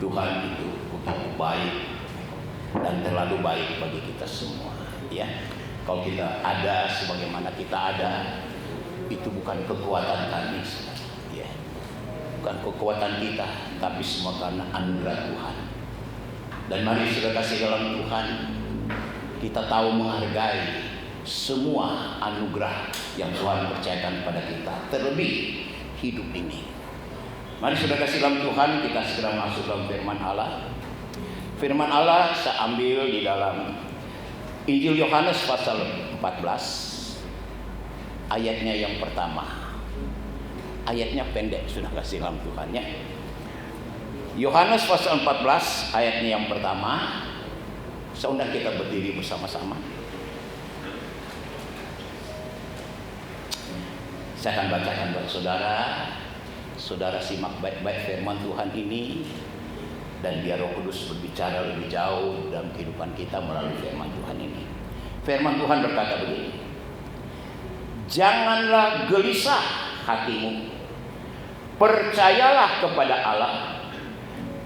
Tuhan itu begitu baik dan terlalu baik bagi kita semua, ya. Kalau kita ada sebagaimana kita ada, itu bukan kekuatan kami, ya. Bukan kekuatan kita, tapi semua karena anugerah Tuhan. Dan mari saudara kasih dalam Tuhan, kita tahu menghargai semua anugerah yang Tuhan percayakan pada kita, terlebih hidup ini. Mari saudara kasih dalam Tuhan, kita segera masuk dalam firman Allah. Firman Allah saya ambil di dalam Injil Yohanes pasal 14, ayatnya yang pertama. Ayatnya pendek, sudah kasih dalam Tuhan, ya. Yohanes pasal 14 ayatnya yang pertama. Saya undang kita berdiri bersama-sama. Saya akan bacakan buat saudara. Saudara simak baik-baik firman Tuhan ini, dan biar Roh Kudus berbicara lebih jauh dalam kehidupan kita melalui firman Tuhan ini. Firman Tuhan berkata begini: janganlah gelisah hatimu, percayalah kepada Allah,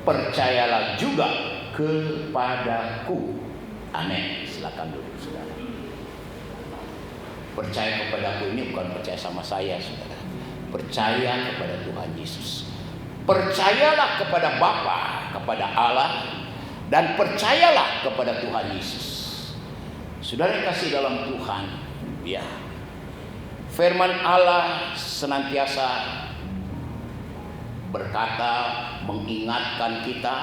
percayalah juga kepadaku. Amin. Silakan duduk saudara. Percaya kepadaku ini bukan percaya sama saya, saudara. Percaya kepada Tuhan Yesus. Percayalah kepada Bapa, kepada Allah, dan percayalah kepada Tuhan Yesus. Saudara yang kasih dalam Tuhan, ya. Firman Allah senantiasa berkata, mengingatkan kita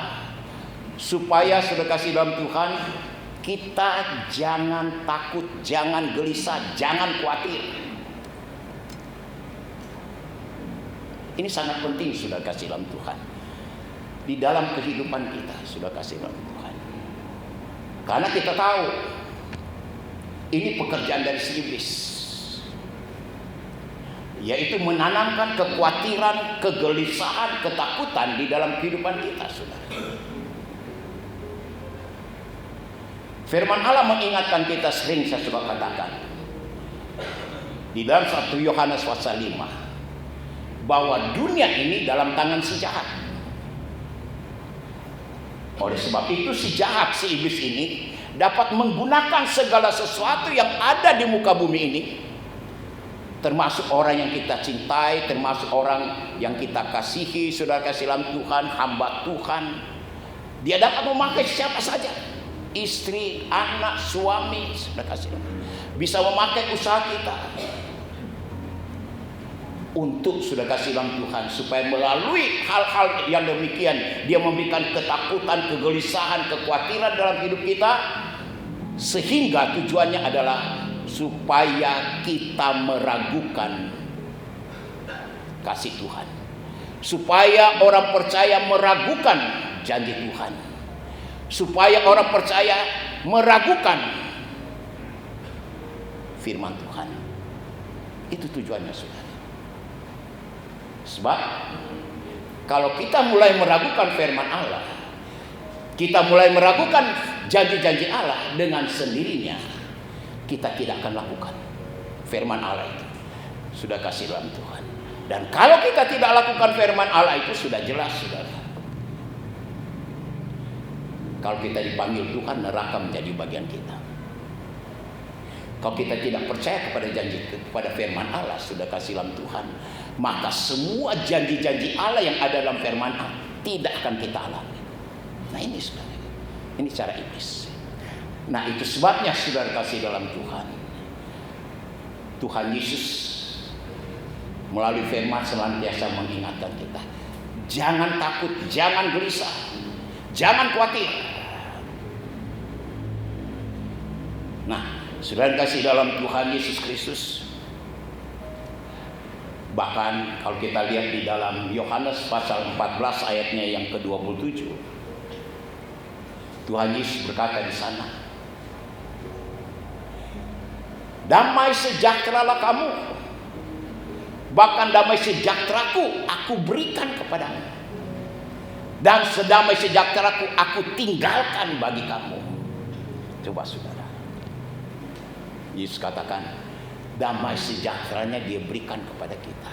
supaya saudara kasih dalam Tuhan, kita jangan takut, jangan gelisah, jangan khawatir. Ini sangat penting saudara kasih dalam Tuhan. Di dalam kehidupan kita saudara kasih dalam Tuhan. Karena kita tahu ini pekerjaan dari si iblis, yaitu menanamkan kekhawatiran, kegelisahan, ketakutan di dalam kehidupan kita, saudara. Firman Allah mengingatkan kita, sering saya suka katakan di dalam 1 Yohanes pasal 5, bahwa dunia ini dalam tangan si jahat. Oleh sebab itu si jahat, si iblis ini dapat menggunakan segala sesuatu yang ada di muka bumi ini, termasuk orang yang kita cintai, termasuk orang yang kita kasihi, saudara kasih dalam Tuhan, hamba Tuhan. Dia dapat memakai siapa saja, istri, anak, suami, saudara kasih dalam Tuhan. Bisa memakai usaha kita untuk sudah kasih dalam Tuhan, supaya melalui hal-hal yang demikian dia memberikan ketakutan, kegelisahan, kekhawatiran dalam hidup kita, sehingga tujuannya adalah supaya kita meragukan kasih Tuhan, supaya orang percaya meragukan janji Tuhan, supaya orang percaya meragukan firman Tuhan. Itu tujuannya, saudara. Sebab kalau kita mulai meragukan firman Allah, kita mulai meragukan janji-janji Allah, dengan sendirinya kita tidak akan lakukan firman Allah itu. Sudah kasih dalam Tuhan. Dan kalau kita tidak lakukan firman Allah itu, sudah jelas, saudara. Kalau kita dipanggil Tuhan, neraka menjadi bagian kita. Kalau kita tidak percaya kepada janji, kepada firman Allah, sudah kasih dalam Tuhan, maka semua janji-janji Allah yang ada dalam firman Allah tidak akan kita alami. Nah ini saudara, ini cara iblis. Nah itu sebabnya saudara kasih dalam Tuhan, Tuhan Yesus melalui firman senantiasa mengingatkan kita, jangan takut, jangan gelisah, jangan khawatir. Nah saudara kasih dalam Tuhan Yesus Kristus, bahkan kalau kita lihat di dalam Yohanes pasal 14 ayatnya yang ke-27, Tuhan Yesus berkata di sana, damai sejahteralah kamu, bahkan damai sejahteraku aku berikan kepadamu, dan sedamai sejahteraku aku tinggalkan bagi kamu. Coba saudara, Yesus katakan damai sejahteranya dia berikan kepada kita.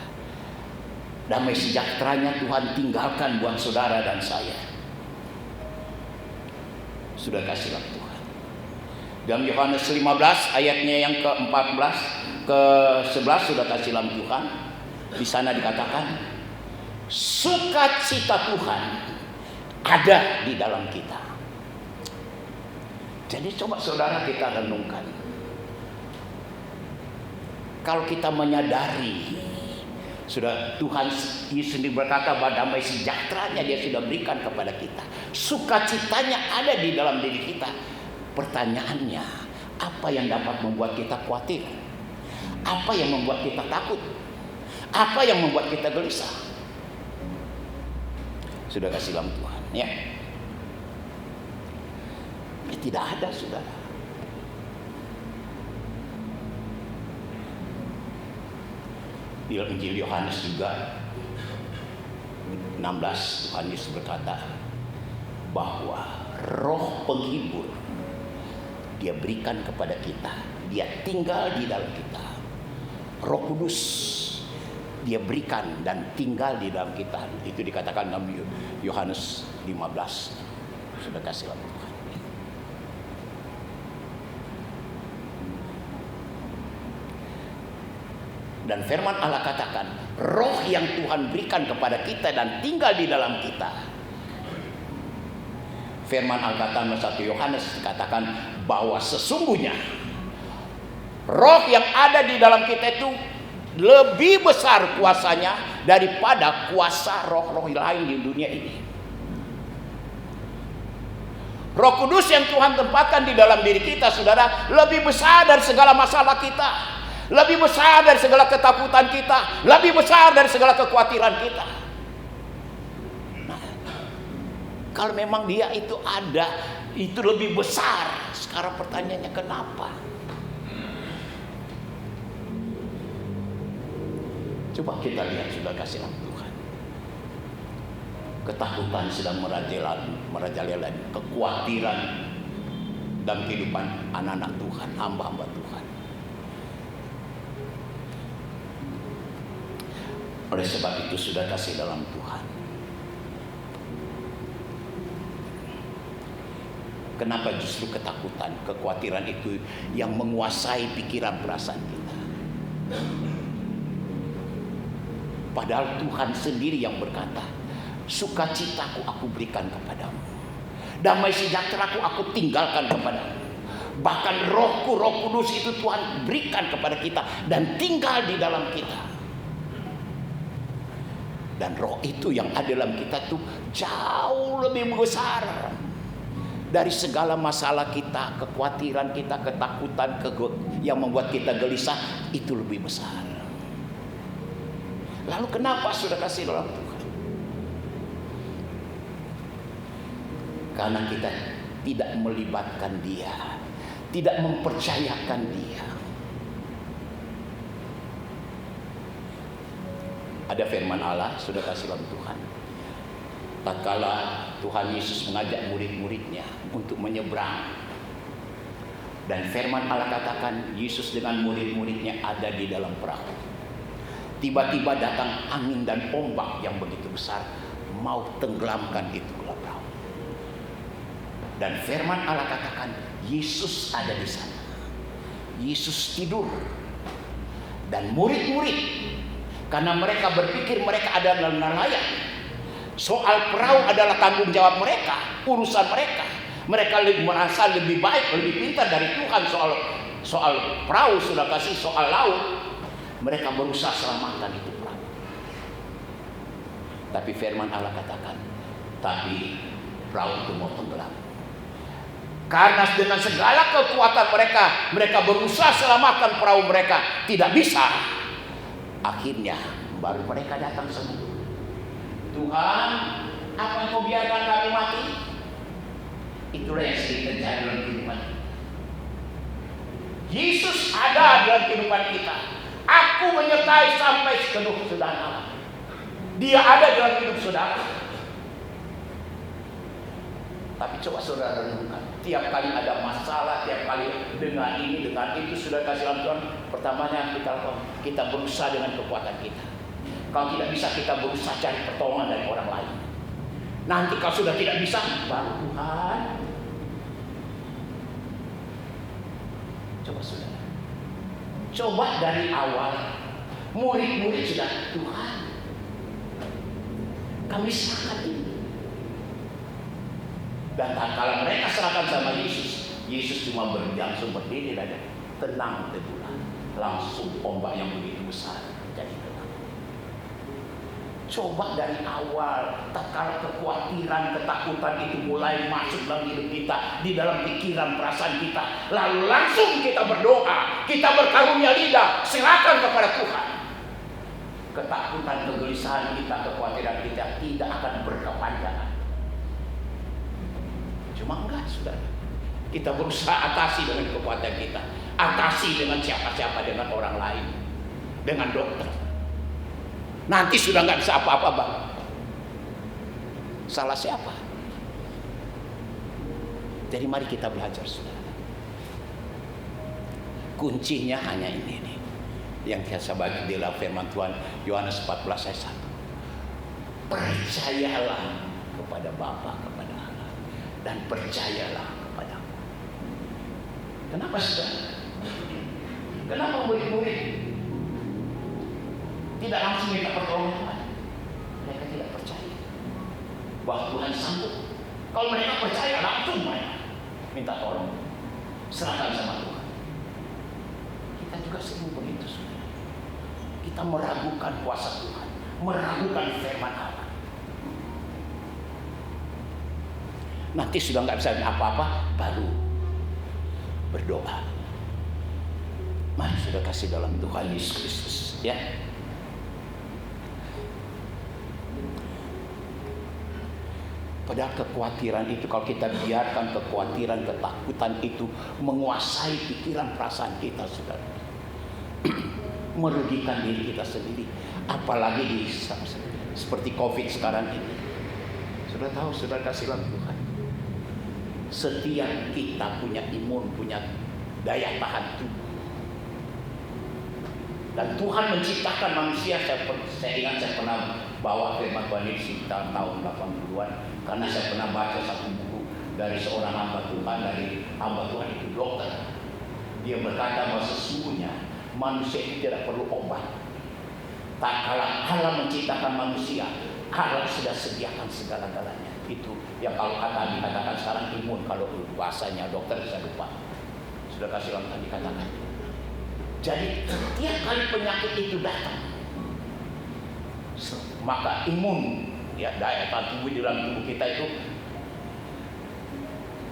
Damai sejahteranya Tuhan tinggalkan buat saudara dan saya. Sudah kasih dalam Tuhan. Dalam Yohanes 15 ayatnya yang ke-14 ke-11 sudah kasih dalam Tuhan. Di sana dikatakan sukacita Tuhan ada di dalam kita. Jadi coba saudara kita renungkan. Kalau kita menyadari sudah Tuhan Yesus sendiri berkata bahwa damai sejahteranya Dia sudah berikan kepada kita. Sukacitanya ada di dalam diri kita. Pertanyaannya, apa yang dapat membuat kita khawatir? Apa yang membuat kita takut? Apa yang membuat kita gelisah? Sudah kasih dalam Tuhan, ya. Tidak ada, saudara. Di Injil Yohanes juga 16 Tuhan Yesus berkata bahwa Roh Penghibur Dia berikan kepada kita, Dia tinggal di dalam kita. Roh Kudus Dia berikan dan tinggal di dalam kita. Itu dikatakan dalam Yohanes 15. Sudah kasih dalam Tuhan. Dan firman Allah katakan, roh yang Tuhan berikan kepada kita dan tinggal di dalam kita. Firman Allah katakan 1 Yohanes dikatakan bahwa sesungguhnya roh yang ada di dalam kita itu lebih besar kuasanya daripada kuasa roh-roh lain di dunia ini. Roh Kudus yang Tuhan tempatkan di dalam diri kita, saudara, lebih besar dari segala masalah kita. Lebih besar dari segala ketakutan kita, lebih besar dari segala kekhawatiran kita. Nah, kalau memang Dia itu ada, itu lebih besar. Sekarang pertanyaannya kenapa? Coba kita lihat, sudah kasih dalam Tuhan. Ketakutan sedang merajalela, kekhawatiran dalam kehidupan anak-anak Tuhan, hamba-hamba Tuhan. Oleh sebab itu sudah kasih dalam Tuhan. Kenapa justru ketakutan, kekhawatiran itu yang menguasai pikiran perasaan kita? Padahal Tuhan sendiri yang berkata, sukacitaku aku berikan kepadamu, damai sejahteraku aku tinggalkan kepadamu. Bahkan Roh Kudus itu Tuhan berikan kepada kita dan tinggal di dalam kita. Dan roh itu yang ada dalam kita tuh jauh lebih besar dari segala masalah kita, kekhawatiran kita, ketakutan yang membuat kita gelisah, itu lebih besar. Lalu kenapa sudah kasih dalam Tuhan? Karena kita tidak melibatkan Dia, tidak mempercayakan Dia. Ada firman Allah, sudah kasih dalam Tuhan. Tatkala Tuhan Yesus mengajak murid-muridnya untuk menyeberang, dan firman Allah katakan Yesus dengan murid-muridnya ada di dalam perahu. Tiba-tiba datang angin dan ombak yang begitu besar, mau tenggelamkan itu perahu. Dan firman Allah katakan Yesus ada di sana. Yesus tidur, dan murid-murid, karena mereka berpikir mereka ada dalam nelayan, soal perahu adalah tanggung jawab mereka, urusan mereka. Mereka merasa lebih baik, lebih pintar dari Tuhan soal perahu, sudah kasih soal laut. Mereka berusaha selamatkan itu perahu. Tapi firman Allah katakan, tapi perahu itu mau tenggelam. Karena dengan segala kekuatan mereka berusaha selamatkan perahu mereka, tidak bisa. Akhirnya baru mereka datang semua. Tuhan, apa yang kau biarkan kami mati? Itulah yang sering terjadi dalam kehidupan kita. Yesus ada dalam kehidupan kita. Aku menyertai sampai sepenuh saudara. Dia ada dalam hidup saudara. Tapi coba saudara renungkan, tiap kali ada masalah, tiap kali dengan ini, dengan itu, sudah kasih Tuhan. Pertamanya kita berusaha dengan kekuatan kita. Kalau tidak bisa, kita berusaha cari pertolongan dari orang lain. Nanti kalau sudah tidak bisa, baru Tuhan, Coba saudara, coba dari awal murid-murid sudah, Tuhan, kami serahkan ini. Dan kalau mereka serahkan sama Yesus, Yesus cuma langsung berdiri dan tenang teduhlah. Langsung ombak yang begitu besar jadi tenang. Coba dari awal, tatkala kekhawatiran, ketakutan itu mulai masuk dalam hidup kita, di dalam pikiran, perasaan kita, lalu langsung kita berdoa, kita berkarunia lidah, serahkan kepada Tuhan. Ketakutan, kegelisahan kita, kekhawatiran kita tidak akan berkepanjangan. Cuma enggak, saudara. Kita berusaha atasi dengan kekuatan kita, atasi dengan siapa-siapa, dengan orang lain, dengan dokter. Nanti sudah nggak bisa apa-apa, Bang. Salah siapa? Jadi mari kita belajar, saudara. Kuncinya hanya ini nih, yang biasa bagi di dalam firman Tuhan Yohanes 14 ayat 1. Percayalah kepada Bapa, kepada Allah, dan percayalah kepadaku. Kenapa, saudara? Kenapa murid-murid tidak langsung minta pertolongan Tuhan? Mereka tidak percaya bahwa Tuhan sanggup. Kalau mereka percaya, langsung mereka minta tolong, serahkan sama Tuhan. Kita juga sering begitu, saudara. Kita meragukan kuasa Tuhan, meragukan firman Allah. Nanti sudah nggak bisa apa-apa, baru berdoa. Mari sudah kasih dalam Tuhan Yesus Kristus, ya. Padahal kekhawatiran itu, kalau kita biarkan kekhawatiran, ketakutan itu menguasai pikiran, perasaan kita, saudara, merugikan diri kita sendiri. Apalagi di seperti COVID sekarang ini. Sudah tahu, sudah kasih dalam Tuhan. Setiap kita punya imun, punya daya tahan tubuh. Dan Tuhan menciptakan manusia. Saya ingat saya pernah bawa firman Tuhan ini sekitar tahun 80-an, karena saya pernah baca satu buku dari seorang hamba Tuhan, dari hamba Tuhan itu dokter. Dia berkata bahwa sesungguhnya manusia itu tidak perlu obat. Tak kala Allah menciptakan manusia, Allah sudah sediakan segala-galanya. Itu yang kalau dikatakan sekarang imun, kalau bahasanya dokter saya lupa. Sudah kasih lama dikatakan. Jadi setiap kali penyakit itu datang, maka imun, ya, daya tahan tubuh di dalam tubuh kita itu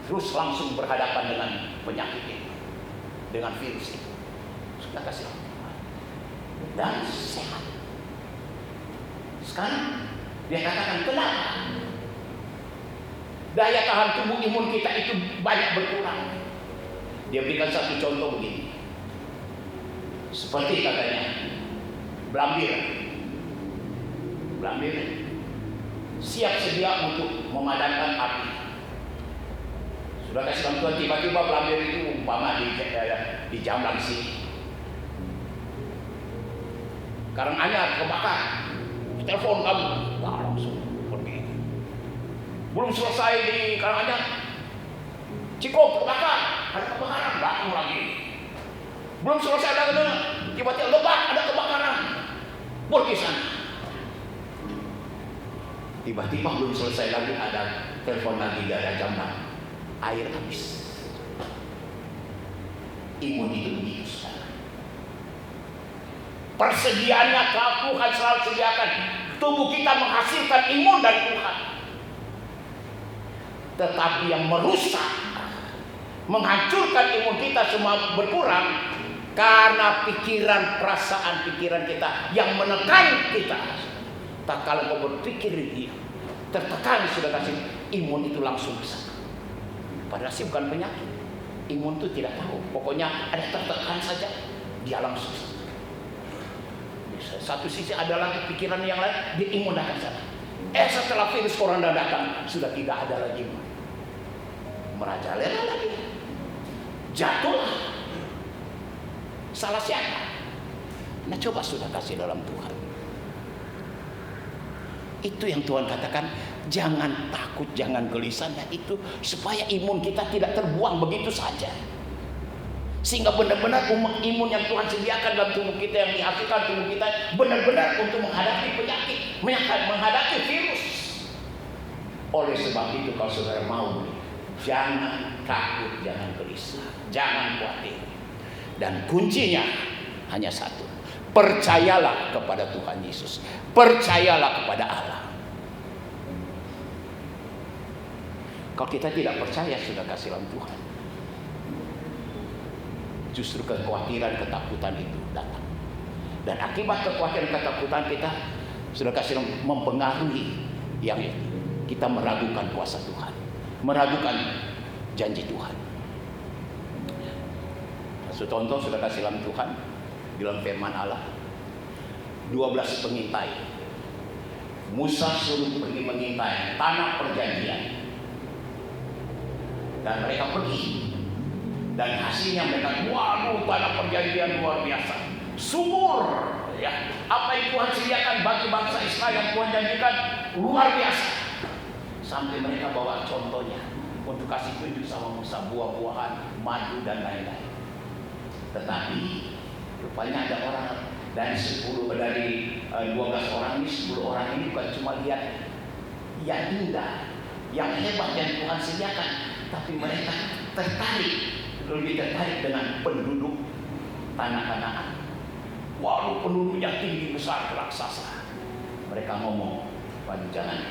terus langsung berhadapan dengan penyakit itu, dengan virus itu. Sudah kasih dan sehat. Sekarang dia katakan, kenapa daya tahan tubuh imun kita itu banyak berkurang? Dia berikan satu contoh begini. Seperti katanya Blambir siap sedia untuk memadamkan api. Sudah kasih bantuan, tiba-tiba Blambir itu umpama di Jamlang sini, Karanganyar kebakar, telepon kamu, langsung pergi. Belum selesai di Karanganyar, Cikok kebakar, ada kebakaran, datang lagi. Belum selesai ada tiba-tiba Lebak ada kebakaran, pergi sana. Tiba-tiba belum selesai lagi ada telepon lagi dari Jamlang, air habis. Imun itu begitu, saudara. Persediaannya Tuhan selalu sediakan. Tubuh kita menghasilkan imun dari Tuhan. Tetapi yang merusak, menghancurkan imun kita semua berkurang karena pikiran, perasaan pikiran kita yang menekan kita. Tak kalau kau berpikir dia tertekan, sudah kasih imun itu langsung bisa. Padahal sih bukan penyakit. Imun itu tidak tahu. Pokoknya ada tertekan saja, dia langsung. Satu sisi ada lagi pikiran yang lain, dia imun datang sana. Setelah virus corona datang, sudah tidak ada lagi imun. Merajalela lagi. Jatuhlah. Salah siapa? Nah, coba sudah kasih dalam Tuhan. Itu yang Tuhan katakan, jangan takut, jangan gelisah. Nah, itu supaya imun kita tidak terbuang begitu saja. Sehingga benar-benar imun yang Tuhan sediakan dalam tubuh kita, yang dihasilkan tubuh kita benar-benar untuk menghadapi penyakit, menghadapi virus. Oleh sebab itu kalau saudara mau, jangan takut, jangan gelisah, jangan khawatir. Dan kuncinya hanya satu. Percayalah kepada Tuhan Yesus. Percayalah kepada Allah. Kalau kita tidak percaya, sudah kasih dalam Tuhan, justru kekhawatiran, ketakutan itu datang. Dan akibat kekhawatiran, ketakutan kita sudah kasih mempengaruhi yang itu. Kita meragukan kuasa Tuhan, meragukan janji Tuhan. Contoh sudah kasih dalam Tuhan, dalam firman Allah, 12 pengintai. Musa suruh pergi mengintai tanah perjanjian. Dan mereka pergi. Dan hasilnya mereka, waduh, tanah perjanjian luar biasa, subur, ya. Apa yang Tuhan sediakan bagi bangsa Israel yang Tuhan janjikan luar biasa. Sampai mereka bawa contohnya untuk kasih tunjuk sama Musa, buah-buahan, madu dan lain-lain. Tetapi rupanya ada orang dari 12 orang ini, 10 orang ini bukan cuma lihat yang indah, yang hebat yang Tuhan sediakan, tapi mereka lebih tertarik dengan penduduk tanah Kanaan. Walau penduduknya tinggi besar, raksasa. Mereka ngomong, waduh jangan,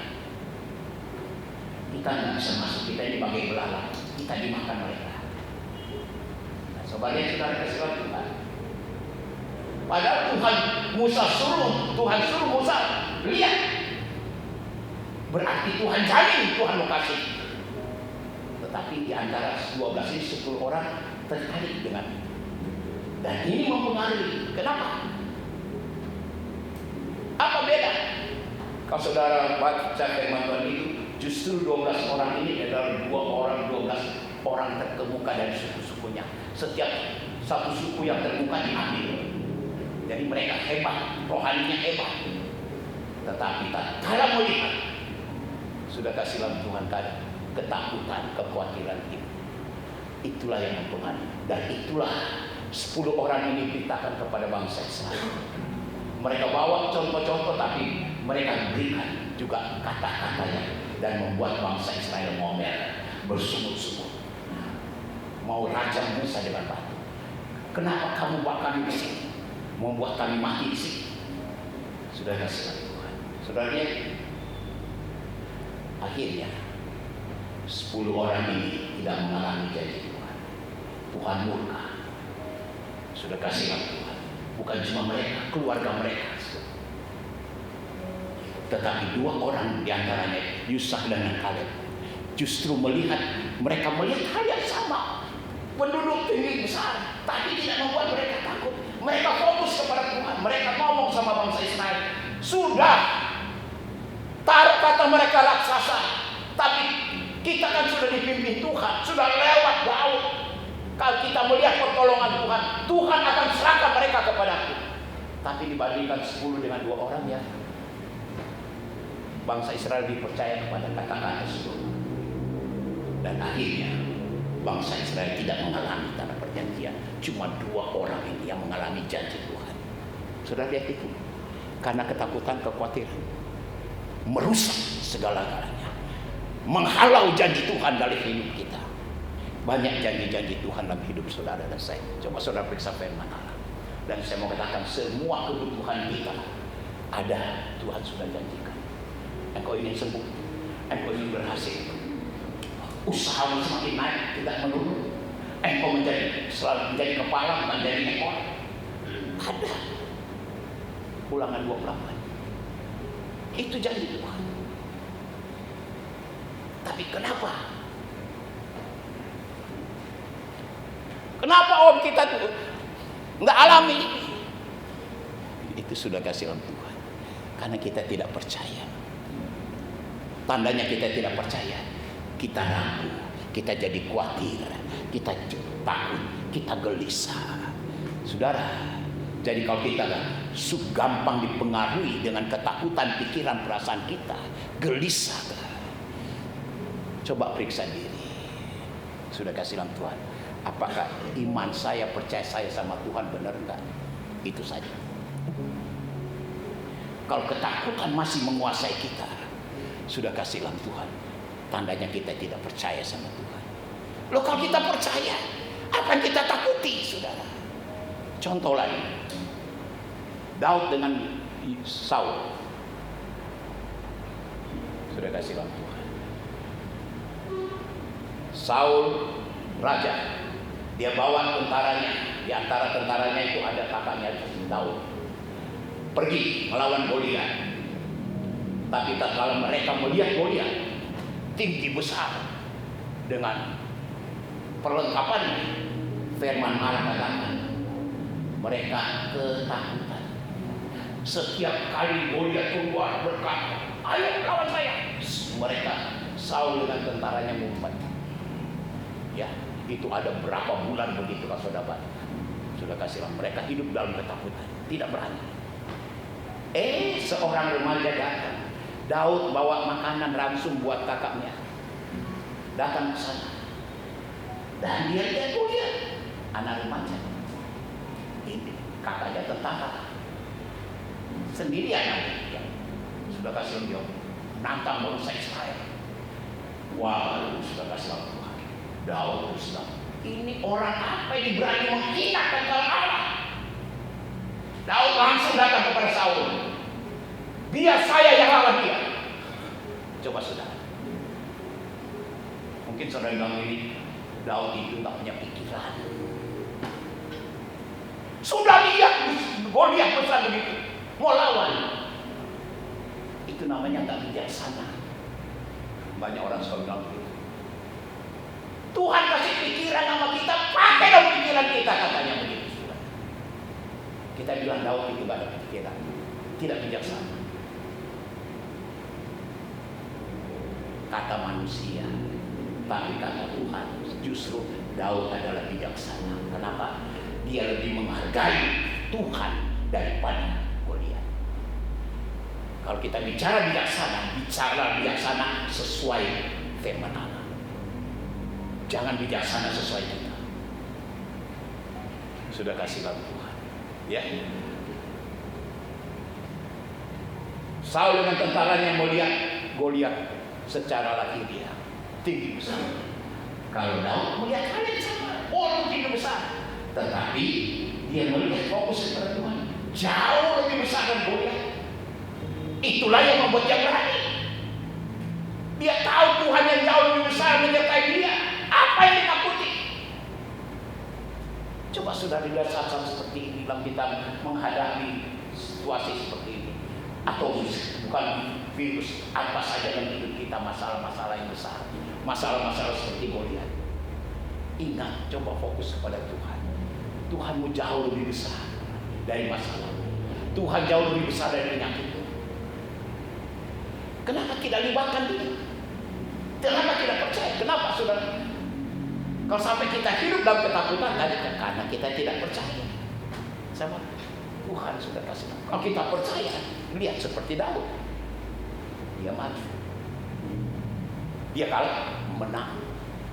kita nggak bisa masuk, kita ini bagai belalang, kita dimakan mereka. Nah, sobatnya saudara kasih Tuhan. Padahal Tuhan suruh Musa, lihat. Berarti Tuhan jamin, Tuhan mau kasih. Tetapi di antara 12 ini 10 orang tertarik dengan itu. Dan ini mempengaruhi. Kenapa? Apa beda? Kalau saudara baca firman Tuhan itu, justru 12 orang ini adalah 12 orang terkemuka dari suku-sukunya. Setiap satu suku yang terkemuka diambil. Jadi mereka hebat, rohaninya hebat. Tetapi kalau melihat, sudah kasih dalam Tuhan ketakutan, kekhawatiran itu. Itulah yang mempengaruhi. Dan itulah 10 orang ini diberitakan kepada bangsa Israel. Mereka bawa contoh-contoh, tapi mereka berikan juga kata-katanya dan membuat bangsa Israel ngomel, bersungut-sungut. Mau rajam Musa dengan batu. Kenapa kamu bawa kami ke sini? Membuat kami mati di sini. Sudah kasih Tuhan. Sudah lihat. Akhirnya 10 orang ini tidak mengalami janji Tuhan. Tuhan murka. Sudah kasih Tuhan. Bukan cuma mereka, keluarga mereka. Tetapi 2 orang diantaranya, Yusak dan Kaleb, justru mereka melihat hal yang sama. Penduduk tinggi besar, tapi tidak membuat mereka takut. Mereka fokus kepada Tuhan. Mereka ngomong sama bangsa Israel, sudah, taruh kata mereka raksasa, tapi kita kan sudah dipimpin Tuhan, sudah lewat Daud. Kalau kita melihat pertolongan Tuhan, Tuhan akan serahkan mereka kepadaku. Tapi dibandingkan 10 dengan 2 orang, ya, bangsa Israel dipercaya kepada kata-kata tersebut. Dan akhirnya bangsa Israel tidak mengalami tanah perjanjian. Cuma 2 orang ini yang mengalami janji Tuhan. Sudah lihat itu? Karena ketakutan, kekhawatiran merusak segala-galanya, menghalau janji Tuhan dalam hidup kita. Banyak janji-janji Tuhan dalam hidup saudara dan saya. Coba saudara periksa firman Allah. Dan saya mau katakan, semua kebutuhan kita ada, Tuhan sudah janjikan. Engkau ingin sembuh, engkau ingin berhasil, usahamu semakin naik, tidak menurun, engkau selalu menjadi kepala, bukan menjadi ekor. Ada. Ulangan 28. Itu janji Tuhan. Tapi kenapa? Kenapa kita tuh nggak alami? Itu sudah kasih oleh Tuhan. Karena kita tidak percaya. Tandanya kita tidak percaya. Kita ragu, kita jadi khawatir, kita takut, kita gelisah. Saudara, jadi kalau kita gampang dipengaruhi dengan ketakutan, pikiran, perasaan kita, gelisah. Coba periksa diri. Sudah kasih dalam Tuhan. Apakah iman saya, percaya saya sama Tuhan benar enggak? Itu saja. Kalau ketakutan masih menguasai kita, sudah kasihlah Tuhan, tandanya kita tidak percaya sama Tuhan. Loh, kalau kita percaya, apa yang kita takuti, saudara? Contoh lagi, Daud dengan Saul, sudah kasihlah Tuhan. Saul raja, dia bawa tentaranya, di antara tentaranya itu ada kakaknya Daud, pergi melawan Goliat. Tapi tatkala mereka melihat Goliat tinggi besar dengan perlengkapannya, firman Allah katakan mereka ketakutan. Setiap kali Goliat keluar berkata, ayo lawan saya, mereka Saul dengan tentaranya ngumpet. Ya, itu ada berapa bulan begitu, kalau saudara. Sudah kasihlah mereka hidup dalam ketakutan, tidak berani. Seorang remaja datang. Daud bawa makanan langsung buat kakaknya. Datang ke sana. Dan dia lihat Goliat, anak remaja. Ini kakaknya tentara. Sendirian aja. Sudah kasih dia nantang bangsa Israel. Wah, sudah kasih Tuhan. Daud Islam. Ini orang apa yang berani menghinakan Allah? Daud langsung datang kepada Saul. Biar saya yang lawan dia. Coba saudara. Mungkin saudara bilang ini, Daud itu tak punya pikiran. Sudah lihat Goliat besar begitu, mau lawan. Itu namanya tak bijaksana. Banyak orang selalu bilang begitu. Tuhan kasih pikiran sama kita, pakai dong pikiran kita, katanya begitu. Kita bilang Daud itu gak ada pikiran, tidak bijaksana. Kata manusia, tapi kata Tuhan, justru Daud adalah bijaksana. Kenapa? Dia lebih menghargai Tuhan daripada Goliat. Kalau kita bicara bijaksana sesuai firman Allah. Jangan bijaksana sesuai kita. Sudah kasihlah Tuhan. Ya. Saul dengan tentaranya melihat Goliat secara lahiriah tinggi besar. Kalau Daud melihat hal yang sama, tinggi besar, tetapi dia melihat fokus kepada Tuhan jauh lebih besar dari Goliat. Itulah yang membuat dia berani. Dia tahu Tuhan yang jauh lebih besar menyertai dia. Apa yang ditakuti? Coba saudara lihat saat-saat seperti ini dalam kita menghadapi situasi seperti ini, atau bukan virus, apa saja yang hidup kita, masalah-masalah yang besar, masalah-masalah seperti Goliat. Ingat, coba fokus kepada Tuhan. Tuhanmu jauh lebih besar dari masalah. Tuhan jauh lebih besar dari penyakitmu. Kenapa tidak libatkan dia? Kenapa tidak percaya? Kenapa saudara? Kalau sampai kita hidup dalam ketakutan, karena kita tidak percaya sama Tuhan. Sudah kasih. Kalau kita percaya, lihat seperti Daud. Dia maju, dia kalah, menang,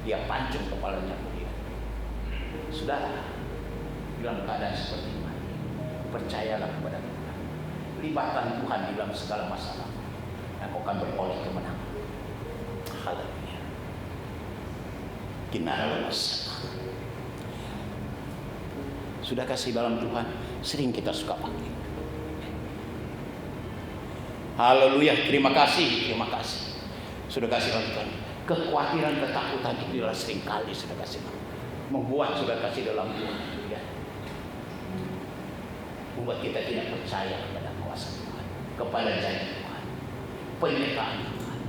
dia pancung kepalanya Goliat. Saudara, dalam keadaan seperti ini, percayalah kepada Tuhan. Libatkan Tuhan di dalam segala masalah, dan kau akan beroleh kemenangan. Haleluya. Sudah kasih dalam Tuhan, sering kita suka pakai. Haleluya, terima kasih. Sudah kasih dalam Tuhan. Kekhawatiran, ketakutan itu adalah seringkali sudah kasih membuat sudah kasih dalam Tuhan, ya. Membuat kita tidak percaya kepada kuasa Tuhan, kepada janji Tuhan, penyertaan Tuhan.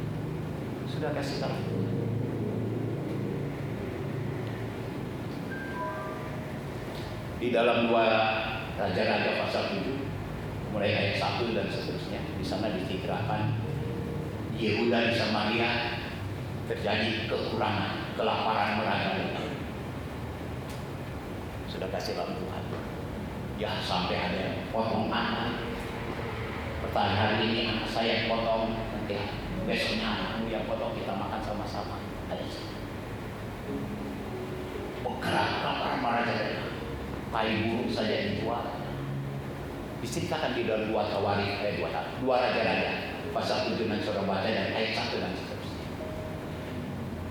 Sudah kasih dalam Tuhan. Di dalam 2 Raja-Raja pasal 7 mulai ayat 1 dan seterusnya, di sana diceritakan Yehuda di Samaria terjadi kekurangan, kelaparan merajalela. Sudah kasih dalam Tuhan. Ya, sampai ada yang potong anak. Pertanyaan hari ini anak saya yang potong, nanti besoknya anakmu yang potong, kita makan sama-sama. Ada bergerak tai burung saja dijual. Diceritakan di dalam dua raja-raja pasal 7 dan saudara baca dan ayat 1 dan seterusnya.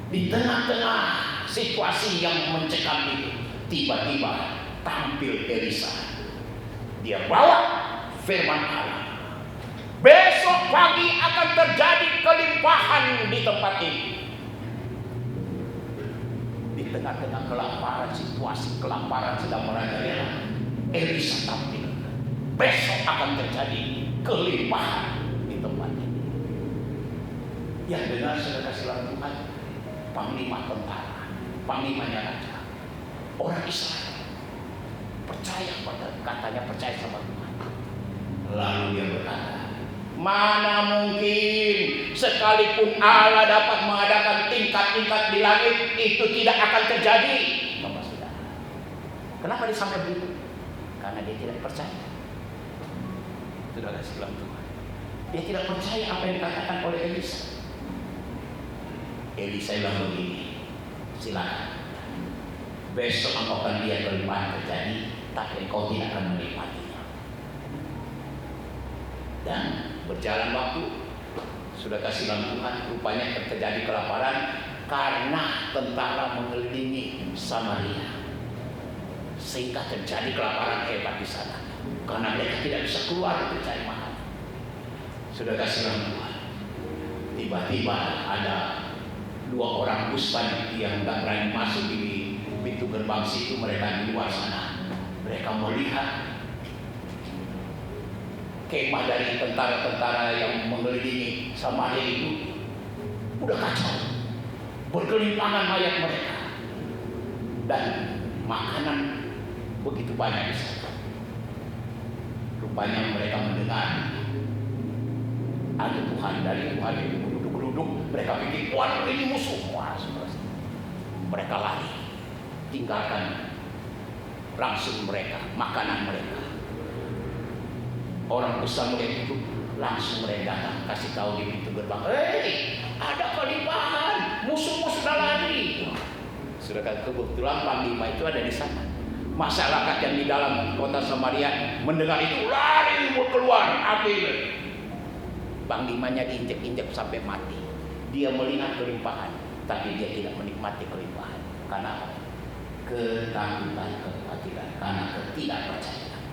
Di tengah-tengah situasi yang mencekam itu, tiba-tiba tampil Elisa. Dia bawa firman Allah. Besok pagi akan terjadi kelimpahan di tempat ini. Di tengah-tengah kelaparan, situasi kelaparan sedang merajalela, Elisa tampil. Besok akan terjadi kelimpahan di tempat ini. Yang dengar sudah kasih Tuhan, panglima tentara, panglimanya raja, orang Israel percaya pada katanya, percaya sama Tuhan. Lalu dia berkata, mana mungkin sekalipun Allah dapat mengadakan tingkat-tingkat di langit, itu tidak akan terjadi. Bapak Saudara, kenapa dia sampai begitu? Karena dia tidak percaya. Sudah kasih Tuhan, dia tidak percaya apa yang dikatakan oleh Elisa. Elisa bilang begini, silakan, besok engkau akan lihat kelimpahan terjadi, tapi engkau tidak akan menikmatinya. Dan berjalan waktu, sudah kasih Tuhan, rupanya terjadi kelaparan karena tentara mengelilingi Samaria, sehingga terjadi kelaparan hebat di sana karena mereka tidak bisa keluar untuk cari makan. Sudah kasih Tuhan, tiba-tiba ada 2 orang puspan yang tidak berani masuk di pintu gerbang situ, mereka di luar sana. Mereka melihat kemah dari tentara-tentara yang mengelilingi Samaria itu udah kacau, bergelimpangan mayat mereka dan makanan begitu banyak di sana. Rupanya mereka mendengar ada Tuhan, dari Tuhan itu geruduk-geruduk. Mereka pikir, wah ini musuh. Wah, mereka lari, tinggalkan langsung mereka makanan mereka. Orang besar melihat itu, langsung mereka datang kasih tahu di pintu gerbang, ada kelimpahan, musuh-musuh sudah lari. Sudah kebetulan panglima itu ada di sana. Masyarakat yang di dalam kota Samaria mendengar itu lari keluar, ambil. Panglimanya diinjek-injek sampai mati. Dia melihat kelimpahan, tapi dia tidak menikmati kelimpahan. Karena ketakutan, kekhawatiran, karena ketidakpercayaan.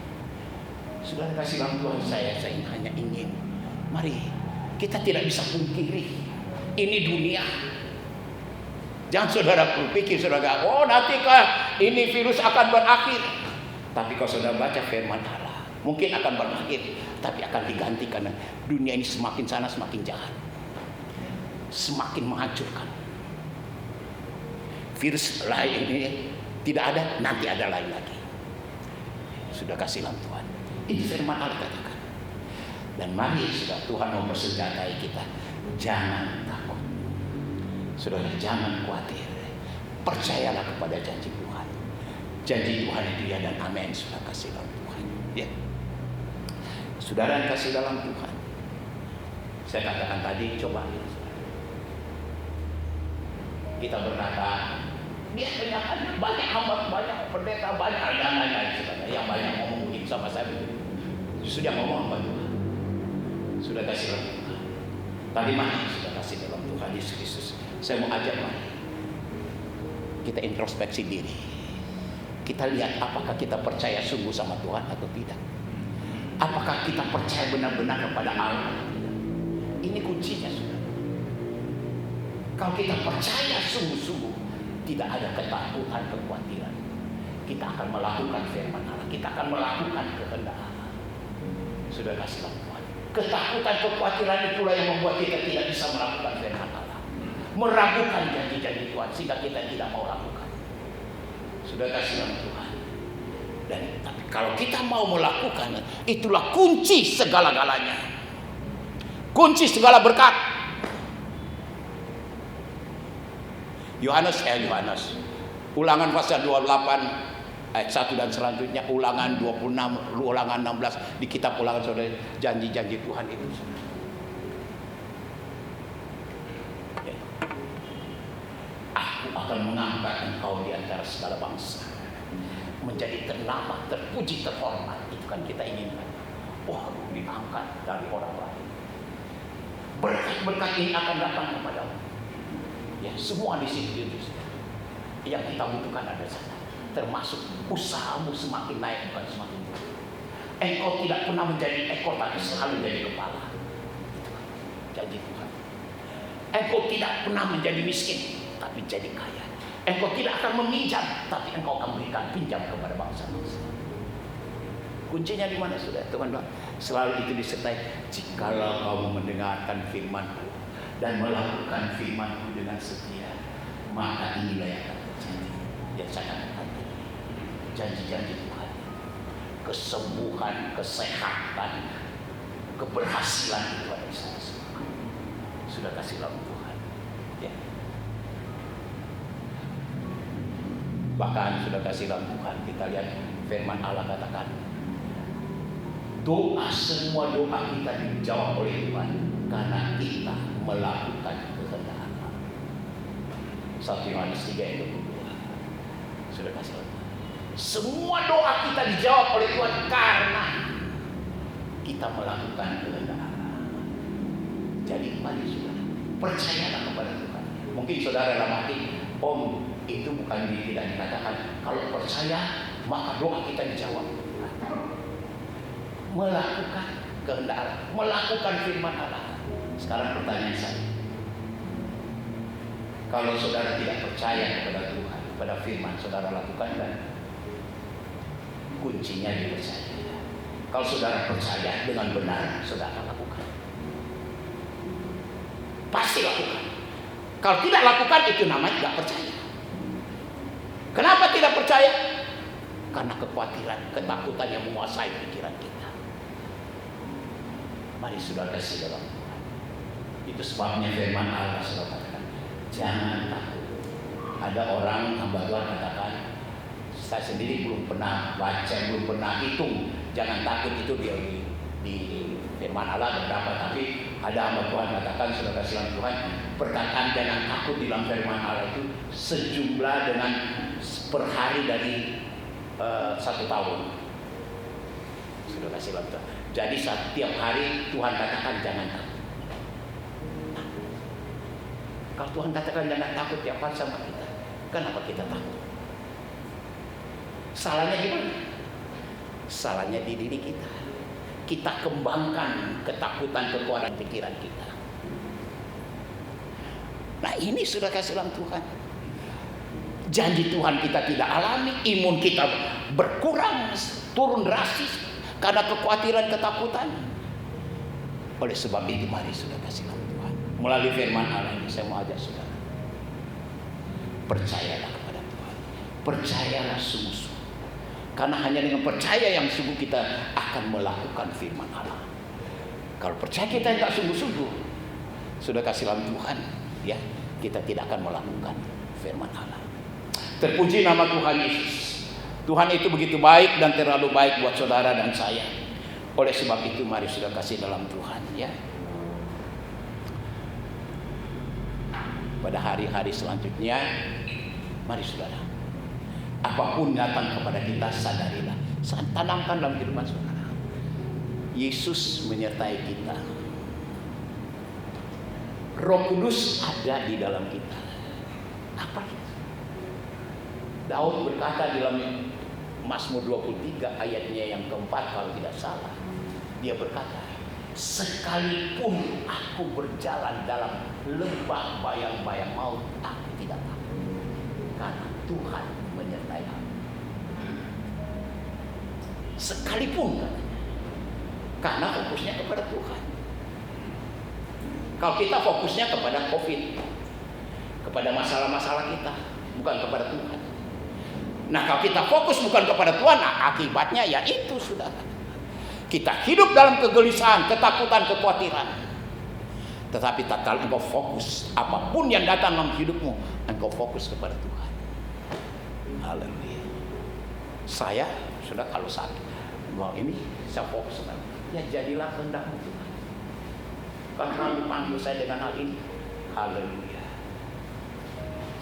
Sudah kasih Tuhan, saya hanya ingin, mari kita tidak bisa pungkiri ini dunia. Jangan saudara berpikir, saudara, oh nantikah ini virus akan berakhir. Tapi kalau saudara baca firman Allah, mungkin akan berakhir, tapi akan diganti karena dunia ini semakin sana semakin jahat, semakin menghancurkan. Virus lain ini tidak ada, nanti ada lain lagi. Sudah kasih Tuhan, ini firman Allah katakan. Dan mari sudah Tuhan mempersenjatai kita, jangan takut. Saudara, jangan khawatir. Percayalah kepada janji Tuhan. Janji Tuhan itu ya dan amin. Sudah kasih dalam Tuhan. Ya. Saudara yang kasih dalam Tuhan. Saya katakan tadi, coba kita berkata, dia banyak hamba, banyak pendeta, banyak lain-lain, saudara, yang banyak ngomong begitu sama saya. Justru dia ngomong apa Tuhan? Sudah kasih dalam Tuhan. Tadi mana sudah kasih dalam Tuhan Yesus Kristus. Saya mau ajak mari kita introspeksi diri. Kita lihat apakah kita percaya sungguh sama Tuhan atau tidak. Apakah kita percaya benar-benar kepada Allah atau tidak. Ini kuncinya, saudara. Kalau kita percaya sungguh-sungguh, tidak ada ketakutan, kekhawatiran. Kita akan melakukan firman Allah. Kita akan melakukan kehendak Allah. Sudah kasih Tuhan. Ketakutan, kekhawatiran itulah yang membuat kita tidak bisa melakukan firman Allah. Meragukan janji-janji Tuhan sehingga kita tidak mau lakukan. Sudah kasih Tuhan. Dan tapi kalau kita mau melakukan, itulah kunci segala-galanya. Kunci segala berkat. Yohanes Ulangan pasal 28 ayat 1 dan selanjutnya, Ulangan 26, Ulangan 16 di kitab Ulangan, saudara, janji-janji Tuhan itu. Aku akan mengangkat engkau di antara segala bangsa. menjadi ternama, terpuji, terhormat. Itu kan kita inginkan. Wah, diangkat dari orang lain. Berkat-berkat ini akan datang kepadamu. Ya, semua di situ yang kita butuhkan ada sana. Termasuk usahamu semakin naik, bukan semakin turun. Engkau tidak pernah menjadi ekor, tapi selalu menjadi kepala. Janji Tuhan. Engkau tidak pernah menjadi miskin, tapi jadi kaya. Engkau tidak akan meminjam, tapi engkau akan berikan pinjam kepada bangsa-bangsa. Kuncinya di mana sudah? Teman-teman, selalu itu disertai. Jikalau kamu mendengarkan firman-Ku dan melakukan firman-Ku dengan setia, maka inilah yang akan terjadi. Yang saya katakan, janji-janji Tuhan, kesembuhan, kesehatan, keberhasilan itu ada di sana semua. Sudah kasih lagu Tuhan. Ya. Bahkan sudah kasih lagu Tuhan. Kita lihat firman Allah katakan, doa, semua doa kita dijawab oleh Tuhan karena kita melakukan kehendak Allah. 1 Yohanes 3:22. Sudah kasih lagu. Semua doa kita dijawab oleh Tuhan karena kita melakukan kehendak Allah. Jadi mari saudara, percayalah kepada Tuhan. Mungkin saudara dalam hati, Om, itu bukan tidak dikatakan. Kalau percaya, maka doa kita dijawab. Melakukan kehendak Allah, melakukan firman Allah. Sekarang pertanyaan saya, kalau saudara tidak percaya kepada Tuhan, kepada firman, saudara lakukan kan? Kuncinya dipercaya. Kalau saudara percaya dengan benar, saudara lakukan. Pasti lakukan. Kalau tidak lakukan, itu namanya tidak percaya. Kenapa tidak percaya? Karena kekhawatiran, ketakutan yang menguasai pikiran kita. Mari saudara kasih dalam Tuhan. Itu sebabnya firman Allah saudara katakan, jangan takut. Ada orang hamba Tuhan katakan, saya sendiri belum pernah baca, belum pernah hitung. Jangan takut itu di firman Allah berapa, tapi ada hamba Tuhan katakan, saudara kasih dalam Tuhan, perkataan jangan takut di dalam firman Allah itu sejumlah dengan per hari dari 1 tahun. Sudah kasih dalam Tuhan. Jadi setiap hari Tuhan katakan jangan takut. Kalau Tuhan katakan jangan takut tiap hari sama kita, kenapa kita takut? Salahnya gimana? Salahnya di diri kita. Kita kembangkan ketakutan, kekuatan pikiran kita. Nah ini sudah kasih dalam Tuhan. Janji Tuhan kita tidak alami, imun kita berkurang, turun drastis. Karena kekhawatiran, ketakutan. Oleh sebab itu mari sudah kasih dalam Tuhan. Melalui firman Allah ini saya mau ajak saudara, percayalah kepada Tuhan. Percayalah sungguh-sungguh. Karena hanya dengan percaya yang sungguh kita akan melakukan firman Allah. Kalau percaya kita tidak sungguh-sungguh, sudah kasih dalam Tuhan, ya kita tidak akan melakukan firman Allah. Terpuji nama Tuhan Yesus. Tuhan itu begitu baik dan terlalu baik buat saudara dan saya. Oleh sebab itu mari sudah kasih dalam Tuhan, ya. Pada hari-hari selanjutnya, mari saudara, apapun datang kepada kita, sadarilah, tanamkan dalam kehidupan saudara, Yesus menyertai kita. Roh Kudus ada di dalam kita. Apa itu? Daud berkata di dalam Mazmur 23 ayatnya yang keempat kalau tidak salah. Dia berkata, sekalipun aku berjalan dalam lembah bayang-bayang maut, aku tidak takut. Karena Tuhan menyertai aku. Sekalipun katanya. Karena fokusnya kepada Tuhan. Kalau kita fokusnya kepada COVID, kepada masalah-masalah kita, bukan kepada Tuhan. Nah kalau kita fokus bukan kepada Tuhan, nah akibatnya ya itu sudah. Kita hidup dalam kegelisahan, ketakutan, kekhawatiran. Tetapi tak kala engkau fokus, apapun yang datang dalam hidupmu, engkau fokus kepada Tuhan. Haleluya. Saya sudah kalau sakit, bahwa ini saya fokus kepada, ya jadilah kehendakmu Tuhan. Karena dipanggil saya dengan hal ini. Haleluya.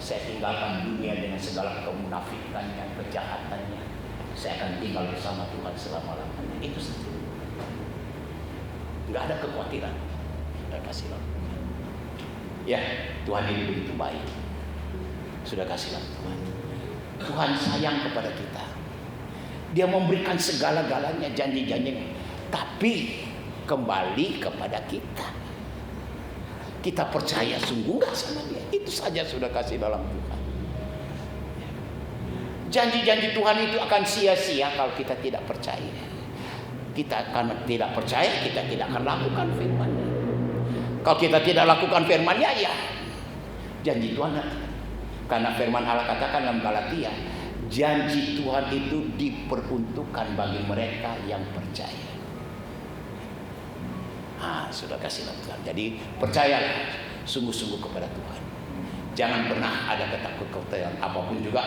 saya tinggalkan dunia dengan segala kemunafikannya, kejahatannya. Saya akan tinggal bersama Tuhan selama-lamanya. Itu saja. Nggak ada kekhawatiran. Sudah kasihlah. Ya, Tuhan ini begitu baik. Sudah kasihlah Tuhan. Tuhan sayang kepada kita. Dia memberikan segala-galanya, janji-janjinya. Tapi kembali kepada kita. Kita percaya sungguh nggak sama Dia. Itu saja sudah kasih dalam Tuhan. Janji-janji Tuhan itu akan sia-sia kalau kita tidak percaya. Kita akan tidak percaya, kita tidak akan lakukan firman-Nya. Kalau kita tidak lakukan firman-Nya, ya janji Tuhan. Karena firman Allah katakan dalam Galatia, janji Tuhan itu diperuntukkan bagi mereka yang percaya. Sudah kasih Tuhan. Jadi percayalah sungguh-sungguh kepada Tuhan. Jangan pernah ada ketakutan apapun juga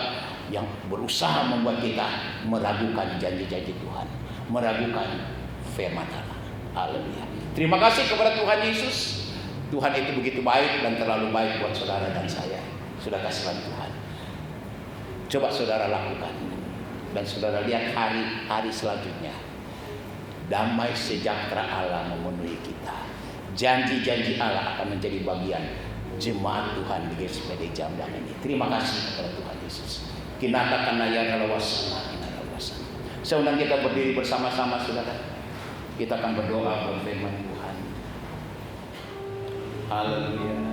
yang berusaha membuat kita meragukan janji-janji Tuhan, meragukan firman Allah. Haleluya. Terima kasih kepada Tuhan Yesus. Tuhan itu begitu baik dan terlalu baik buat saudara dan saya. Sudah kasih Tuhan. Coba saudara lakukan. Dan saudara lihat hari-hari selanjutnya. Damai sejahtera Allah memenuhi kita. Janji-janji Allah akan menjadi bagian jemaat Tuhan di GSPD Jamlang ini. Terima kasih kepada Tuhan Yesus. Kinata kanaya nalawasana, kinalawasana. Saya undang kita berdiri bersama-sama saudara. Kita akan berdoa berfirman Tuhan. Haleluya.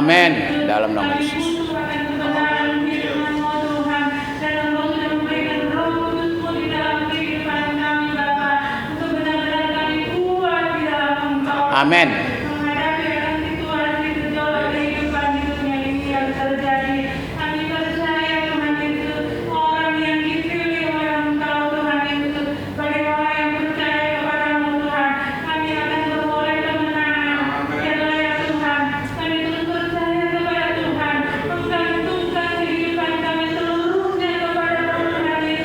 Amin. Dalam nama Yesus. Amin.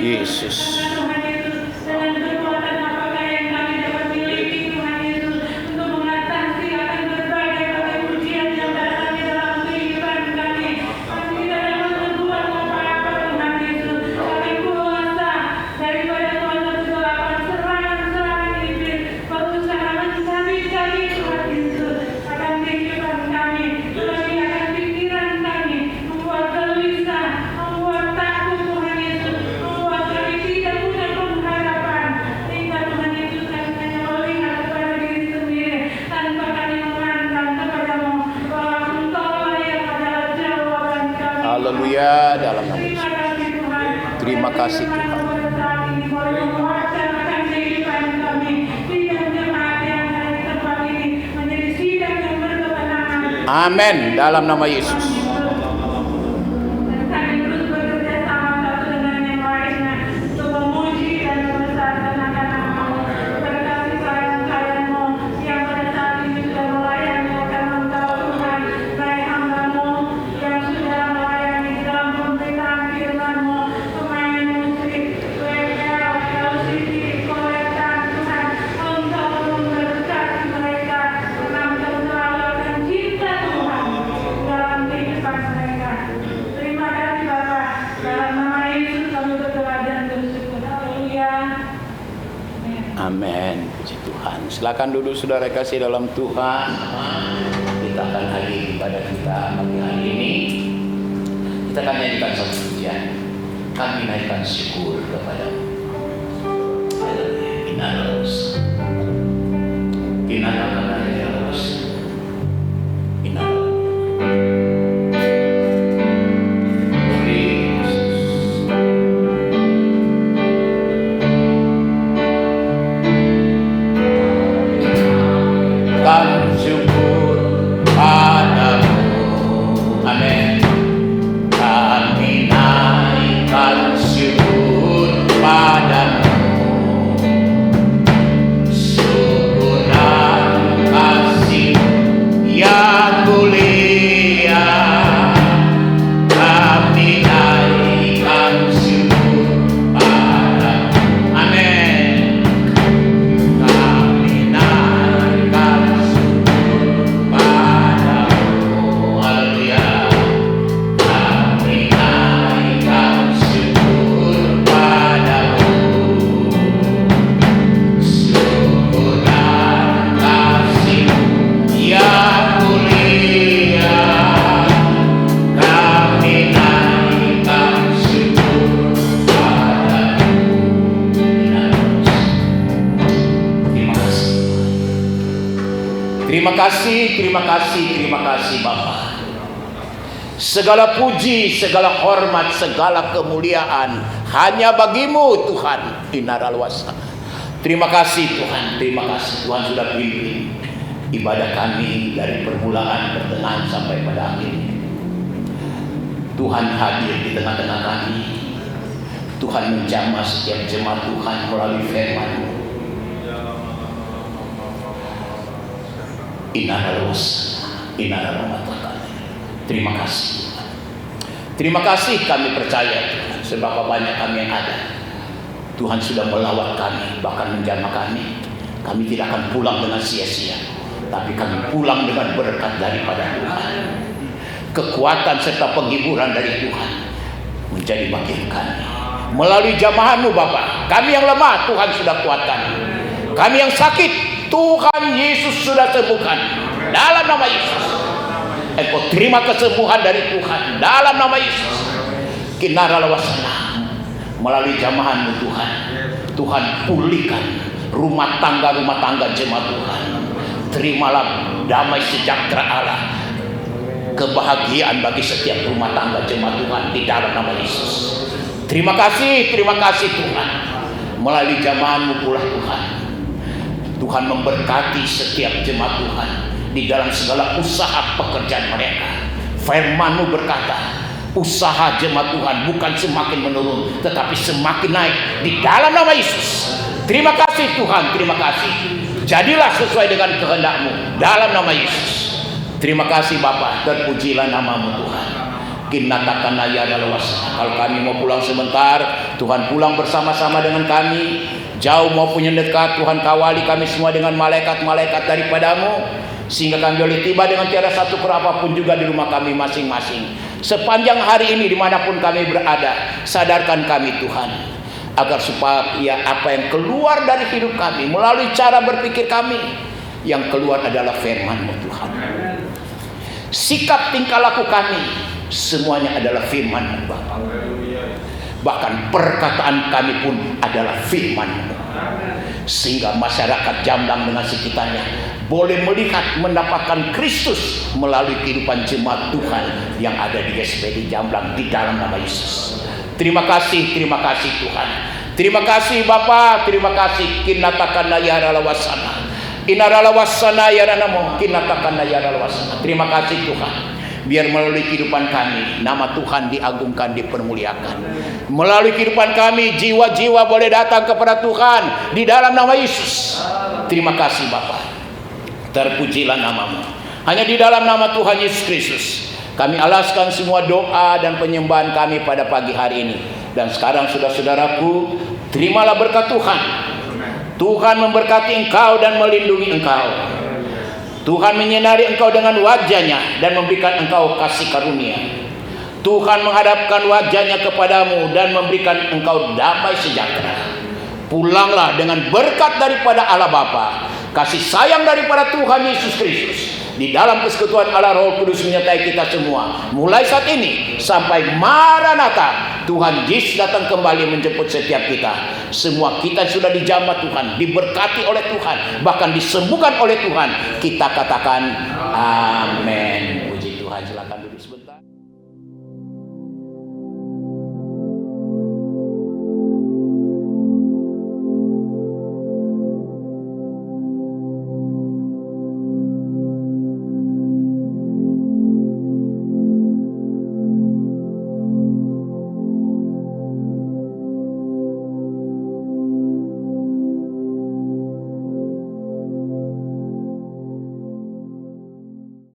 Yesus. Haleluya, dalam nama Yesus. Terima kasih Tuhan. Amin, dalam nama Yesus. Amin, puji Tuhan. Silakan duduk saudara kasih dalam Tuhan. Kita akan hadir pada kita pagi hari ini. Kita akan nyanyikan satu pujian. Kami naikkan syukur kepada-Mu. Inaros. Inaros. Inaros. Terima kasih Bapa. Segala puji, segala hormat, segala kemuliaan hanya bagi-Mu Tuhan. Inaralwasa. Terima kasih Tuhan, terima kasih Tuhan sudah pimpin ibadah kami dari permulaan, pertengahan sampai pada akhirnya. Tuhan hadir di tengah-tengah kami. Tuhan menjamah setiap jemaat Tuhan melalui firman-Mu. Terima kasih. Terima kasih, kami percaya Tuhan, sebab banyak kami yang ada. Tuhan sudah melawat kami, bahkan menjamah kami. Kami tidak akan pulang dengan sia-sia, tapi kami pulang dengan berkat daripada Tuhan. Kekuatan serta penghiburan dari Tuhan menjadi bagian kami. Melalui jamahan-Mu Bapa, kami yang lemah Tuhan sudah kuatkan. Kami yang sakit Tuhan Yesus sudah sembuhkan dalam nama Yesus. Engkau terima kesembuhan dari Tuhan dalam nama Yesus. Kinaralawasana melalui jamahan-Mu Tuhan. Tuhan pulihkan rumah tangga jemaat Tuhan. Terimalah damai sejahtera Allah kebahagiaan bagi setiap rumah tangga jemaat Tuhan di dalam nama Yesus. Terima kasih Tuhan. Melalui jamaah-Mu pula Tuhan, Tuhan memberkati setiap jemaat Tuhan di dalam segala usaha pekerjaan mereka. Firman-Mu berkata, usaha jemaat Tuhan bukan semakin menurun, tetapi semakin naik di dalam nama Yesus. Terima kasih Tuhan, terima kasih. Jadilah sesuai dengan kehendak-Mu dalam nama Yesus. Terima kasih Bapa, terpujilah nama-Mu Tuhan. Kinatakanlah ya lawas. Kalau kami mau pulang sebentar, Tuhan pulang bersama-sama dengan kami. Jauh maupun yang dekat, Tuhan kawali kami semua dengan malaikat-malaikat daripada-Mu, sehingga kami boleh tiba dengan tiada satu kurang pun juga di rumah kami masing-masing. Sepanjang hari ini dimanapun kami berada, sadarkan kami Tuhan, agar supaya apa yang keluar dari hidup kami melalui cara berpikir kami, yang keluar adalah firman-Mu Tuhan. Sikap tingkah laku kami semuanya adalah firman-Mu Bapa. Bahkan perkataan kami pun adalah firman-Mu, sehingga masyarakat Jamblang dengan sekitarnya boleh melihat mendapatkan Kristus melalui kehidupan jemaat Tuhan yang ada di GSPD Jamblang di dalam nama Yesus. Terima kasih Tuhan. Terima kasih Bapa, terima kasih. Kinatakanlah ya rawasana. Inaralawasana ya ranamo, kinatakanlah ya rawasana. Terima kasih Tuhan. Biar melalui kehidupan kami nama Tuhan diagungkan, dipermuliakan. Melalui kehidupan kami jiwa-jiwa boleh datang kepada Tuhan di dalam nama Yesus. Terima kasih Bapa. Terpujilah nama-Mu. Hanya di dalam nama Tuhan Yesus Kristus kami alaskan semua doa dan penyembahan kami pada pagi hari ini. Dan sekarang saudara-saudaraku, terimalah berkat Tuhan. Tuhan memberkati engkau dan melindungi engkau. Tuhan menyinari engkau dengan wajah-Nya dan memberikan engkau kasih karunia. Tuhan menghadapkan wajah-Nya kepadamu dan memberikan engkau damai sejahtera. Pulanglah dengan berkat daripada Allah Bapa, kasih sayang daripada Tuhan Yesus Kristus, di dalam persekutuan Allah Roh Kudus menyertai kita semua, mulai saat ini sampai Maranatha. Tuhan Yesus datang kembali menjemput setiap kita. Semua kita sudah dijamah Tuhan, diberkati oleh Tuhan, bahkan disembuhkan oleh Tuhan. Kita katakan amin.